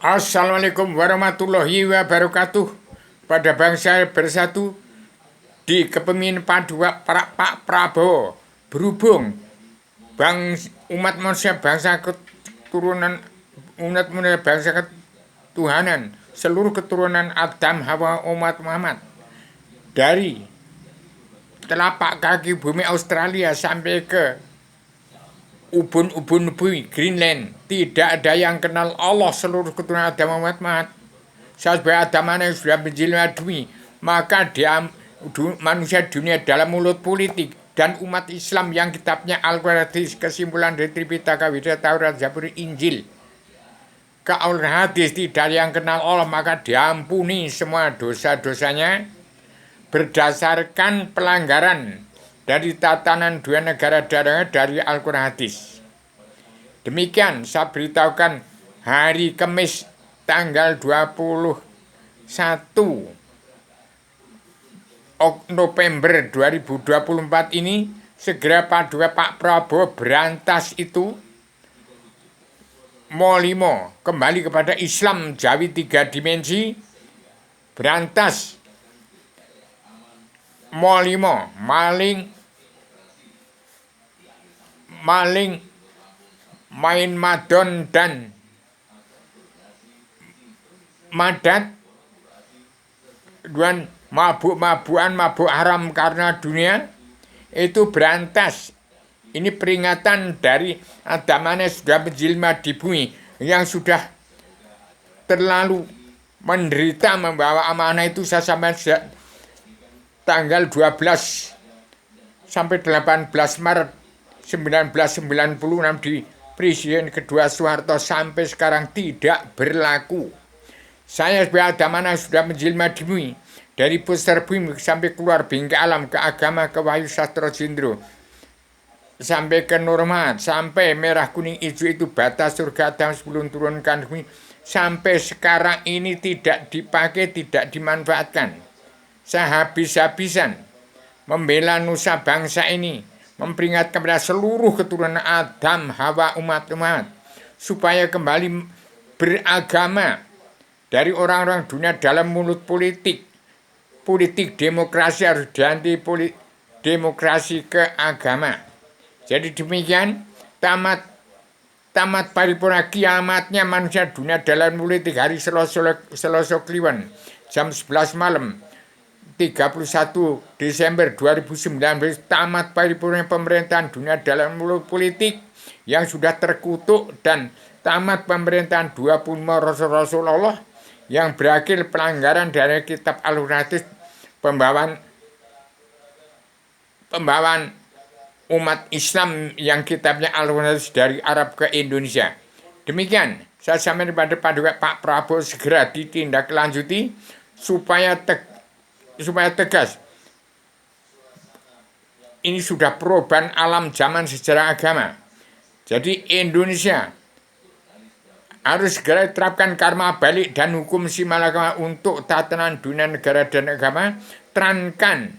Assalamualaikum warahmatullahi wabarakatuh. Pada bangsa bersatu di kepemimpinan Pak Prabowo, berhubung umat manusia bangsa keturunan umat manusia bangsa ketuhanan, seluruh keturunan Adam Hawa umat Muhammad, dari telapak kaki bumi Australia sampai ke ubun-ubun bumi Greenland, tidak ada yang kenal Allah. Seluruh keturunan Adam Muhammad, sebagai Adam yang sudah menjelma bumi, maka dia manusia dunia dalam mulut politik dan umat Islam yang kitabnya Al-Quran, kesimpulan dari Tripitaka, Weda, Taurat, Zabur, Injil, ke hadis tidak yang kenal Allah, maka diampuni semua dosa-dosanya berdasarkan pelanggaran dari tatanan dua negara dari Al-Quran hadis. Demikian saya beritahukan hari Kamis tanggal 21 November 2024 ini, segera Pak Prabowo berantas itu Molimo kembali kepada Islam Jawi 3 dimensi, berantas Molimo maling main madon dan madat dan mabuk haram karena dunia, itu berantas. Ini peringatan dari Adamane sudah menjelma di bumi, yang sudah terlalu menderita membawa amanah itu. Saya sampai tanggal 12 sampai 18 Maret 1996 di Presiden kedua Soeharto sampai sekarang tidak berlaku. Saya sebagai Adamana sudah menjelma di bumi, dari pusar bumi sampai keluar bingkai alam, ke agama, ke Wahyu Sastro Jindro, sampai ke Nurmat, sampai merah kuning hijau itu batas surga Adam sebelum turunkan bumi, sampai sekarang ini tidak dipakai, tidak dimanfaatkan. Saya habis-habisan membela nusa bangsa ini, memperingatkan kepada seluruh keturunan Adam Hawa umat supaya kembali beragama dari orang-orang dunia dalam mulut politik. Politik demokrasi harus diganti demokrasi ke agama. Jadi demikian, tamat paripurna kiamatnya manusia dunia dalam politik hari Selasa Kliwon jam 11 malam 31 Desember 2019, tamat paripurna pemerintahan dunia dalam mulut politik yang sudah terkutuk, dan tamat pemerintahan 25 Rasulullah yang berakhir pelanggaran dari kitab Al-Quran, pembawaan umat Islam yang kitabnya Al-Quran dari Arab ke Indonesia. Demikian saya sampaikan kepada Pak Prabowo segera ditindaklanjuti supaya tegas. Ini sudah perubahan alam zaman sejarah agama. Jadi Indonesia harus segera terapkan karma balik dan hukum simalakama untuk tatanan dunia, negara dan agama. Terangkan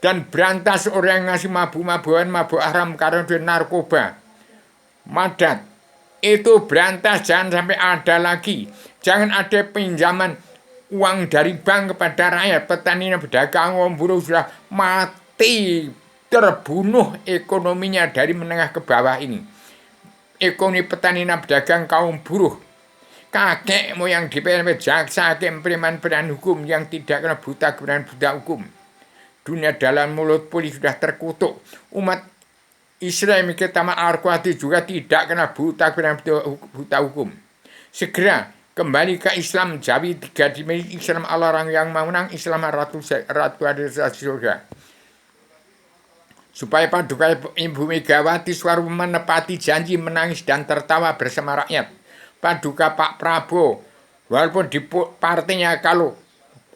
dan berantas orang yang ngasih mabuk haram karena dia narkoba, madat. Itu berantas, jangan sampai ada lagi. Jangan ada pinjaman uang dari bank kepada rakyat. Petani dan pedagang buruh sudah mati, terbunuh ekonominya dari menengah ke bawah ini. Ekonomi petani dan pedagang kaum buruh, kakek moyang DPR, jaksa, hakim, preman, penegak hukum yang tidak kena buta kebenaran, buta hukum. Dunia dalam mulut politik sudah terkutuk. Umat Islam kita Al-Quran juga tidak kena buta kebenaran, buta hukum. Segera kembali ke Islam Jawi 3 dimensi, Islam Allah orang yang mau menang, Islam ratu ada surga. Supaya Paduka Ibu Megawati Soekarno menepati janji, menangis dan tertawa bersama rakyat. Paduka Pak Prabowo, walaupun di partainya kalau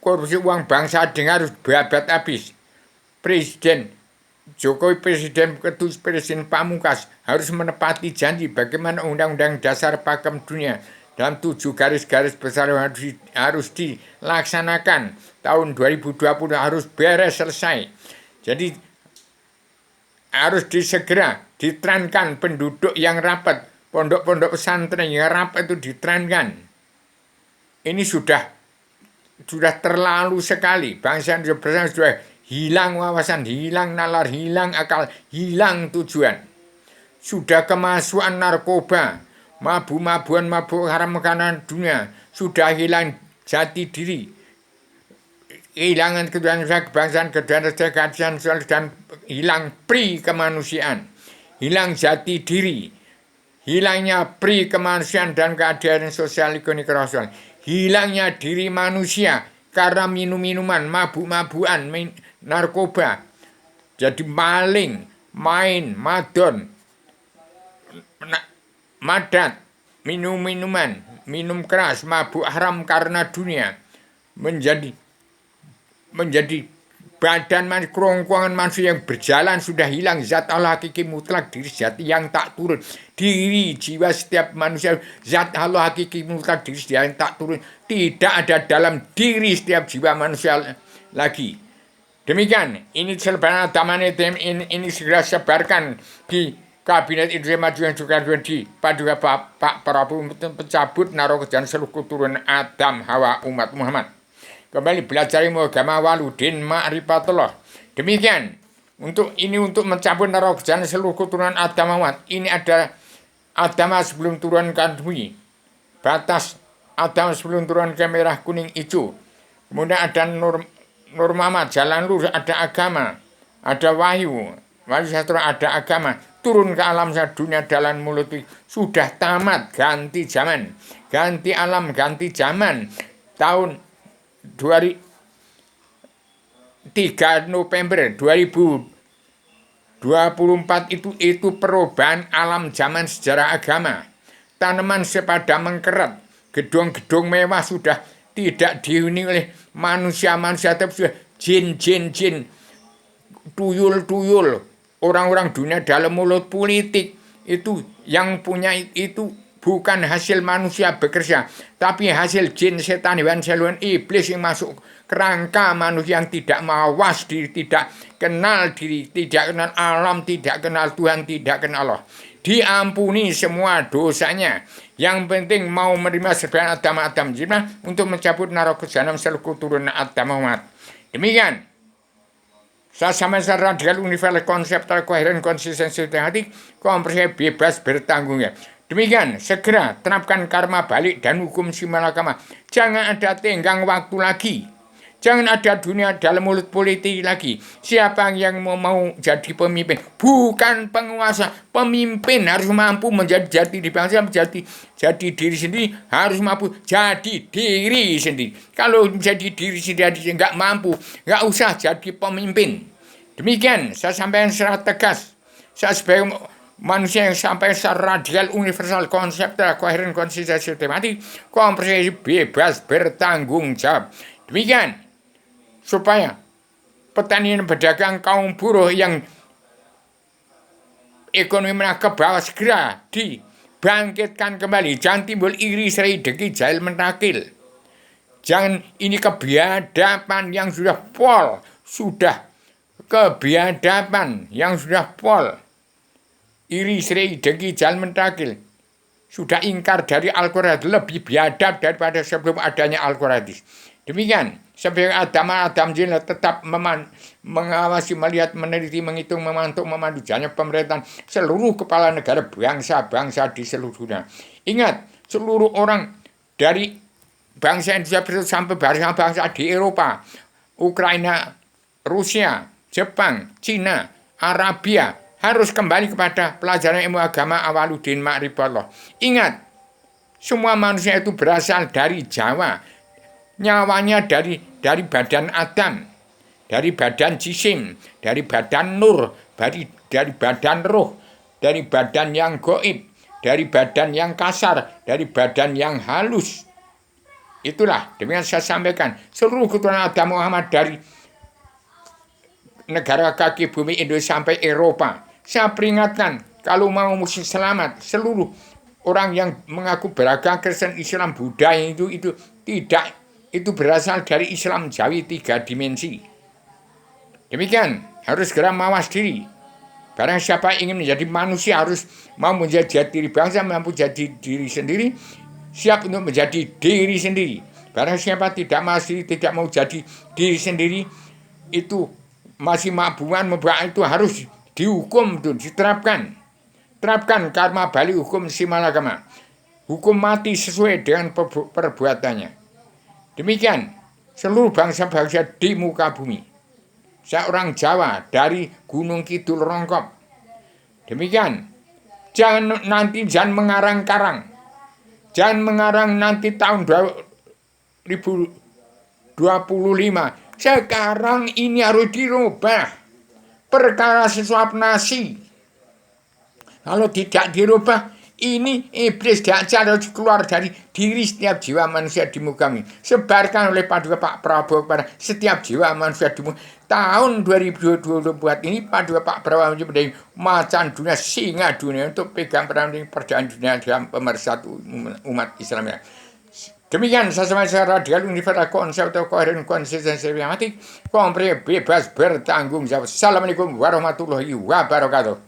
korupsi uang bangsa dengar harus babat habis. Presiden Jokowi, Presiden Pamungkas harus menepati janji. Bagaimana Undang-Undang Dasar Pakem Dunia dalam 7 garis-garis besar harus dilaksanakan. Tahun 2020 harus beres, selesai. Jadi harus disegera ditrenkan penduduk yang rapat, pondok-pondok pesantren yang rapat itu ditrenkan. ini sudah terlalu sekali. Bangsa Indonesia sudah hilang wawasan, hilang nalar, hilang akal, hilang tujuan. Sudah kemasukan narkoba, mabuk-mabuan, mabuk haram makanan dunia, sudah hilang jati diri, kehilangan kebangsaan, kedaulatan, dan hilang pri kemanusiaan, hilang jati diri, hilangnya pri kemanusiaan dan keadaan sosial ekonomi kerasuan, hilangnya diri manusia karena minum-minuman, mabuk-mabuan, narkoba, jadi maling, main, madon, madat, minum-minuman, minum keras, mabuk haram karena dunia, menjadi badan kerongkongan manusia yang berjalan sudah hilang zat Allah hakiki mutlak diri jati yang tak turun, diri jiwa setiap manusia zat Allah hakiki mutlak diri yang tak turun, tidak ada dalam diri setiap jiwa manusia lagi. Demikian ini selebaran taman ini segera sebarkan di Kabinet Indonesia Maju yang juga di Paduka Pak Prabowo pencabut naruh kejaran seluruh keturunan Adam Hawa umat Muhammad. Kembali belajar ilmu agama waludin ma'rifatullah. Demikian untuk mencabut naruh kejaran seluruh keturunan Adam Muhammad. Ini ada Adam sebelum turunkan bumi. Batas Adam sebelum turun ke merah kuning hijau. Kemudian ada Nur Muhammad, jalan lurus, ada agama, ada wahyu sastra, ada agama. Turun ke alam dunia dalam mulut sudah tamat, ganti zaman, ganti alam, ganti zaman. Tahun 3 November 2024 itu perubahan alam zaman sejarah agama. Tanaman sepada mengkerat, gedung-gedung mewah sudah tidak dihuni oleh manusia-manusia, tapi sudah jin, tuyul, orang-orang dunia dalam mulut politik. Itu yang punya itu bukan hasil manusia bekerja, tapi hasil jin, setan, hewan, seluan, iblis yang masuk kerangka manusia yang tidak mawas diri, tidak kenal diri, tidak kenal alam, tidak kenal Tuhan, tidak kenal Allah. Diampuni semua dosanya. Yang penting mau menerima serbahan Adam jinnah untuk mencabut naruh kejahanam seluruh keturunan Adam Muhammad. Demikian. Saya sama radikal universal konseptual koheren konsistensi hati komprehensif bebas bertanggung jawab. Demikian segera terapkan karma balik dan hukum simalakama. Jangan ada tenggang waktu lagi. Jangan ada dunia dalam mulut politik lagi. Siapa yang mau jadi pemimpin? Bukan penguasa. Pemimpin harus mampu menjadi jati di bangsa, jadi diri sendiri, harus mampu jadi diri sendiri. Kalau menjadi diri sendiri nggak mampu, nggak usah jadi pemimpin. Demikian saya sampaikan secara tegas. Saya sebagai manusia yang sampai secara radikal universal konseptual koheren konsistensi sistematik komprehensif bebas bertanggung jawab. Demikian supaya petani dan pedagang kaum buruh yang ekonomi menengah ke bawah segera dibangkitkan kembali. Jangan timbul iri, serai, dengki, jahil, menakil. Jangan ini kebiadaban yang sudah pol, iri, serai, dengki, jahil, menakil. Sudah ingkar dari Al-Quran, lebih biadab daripada sebelum adanya Al-Quran. Demikian, sebagai Adam jin tetap mengawasi, melihat, meneliti, menghitung, memantau, memandu jalannya pemerintahan seluruh kepala negara bangsa-bangsa di seluruh dunia. Ingat, seluruh orang dari bangsa Indonesia sampai bangsa-bangsa di Eropa, Ukraina, Rusia, Jepang, Cina, Arabia harus kembali kepada pelajaran ilmu agama awaludin ma'rifatullah. Ingat, semua manusia itu berasal dari Jawa. Nyawanya dari badan Adam, dari badan jisim, dari badan nur, dari badan roh, dari badan yang goib, dari badan yang kasar, dari badan yang halus. Itulah demikian saya sampaikan seluruh keturunan Adam Muhammad dari negara kaki bumi Indonesia sampai Eropa. Saya peringatkan kalau mau mesti selamat seluruh orang yang mengaku beragama Kristen, Islam, Buddha itu tidak. Itu berasal dari Islam Jawi 3 dimensi. Demikian, harus segera mawas diri. Barang siapa ingin menjadi manusia harus mau menjadi diri bangsa, mampu jadi diri sendiri, siap untuk menjadi diri sendiri. Barang siapa tidak masih tidak mau jadi diri sendiri, itu masih mabungan membak itu harus dihukum, itu diterapkan. Terapkan karma bali hukum simalakama. Hukum mati sesuai dengan perbuatannya. Demikian seluruh bangsa-bangsa di muka bumi. Seorang Jawa dari Gunung Kidul Rongkop. Demikian. Jangan mengarang-karang. Jangan mengarang nanti tahun 2025. Sekarang ini harus dirubah. Perkara sesuap nasi. Kalau tidak dirubah, ini iblis dajjal harus keluar dari diri setiap jiwa manusia di muka bumi. Sebarkan oleh Paduka Pak Prabowo kepada setiap jiwa manusia di muka. Tahun 2024 ini Paduka Pak Prabowo menjadi macan dunia, singa dunia untuk pegang peran perdaan dunia dalam pemersatu umat Islam. Demikian saya radikal universal konsep atau koheren konsistensi mati kompre bebas bertanggung jawab. Assalamualaikum warahmatullahi wabarakatuh.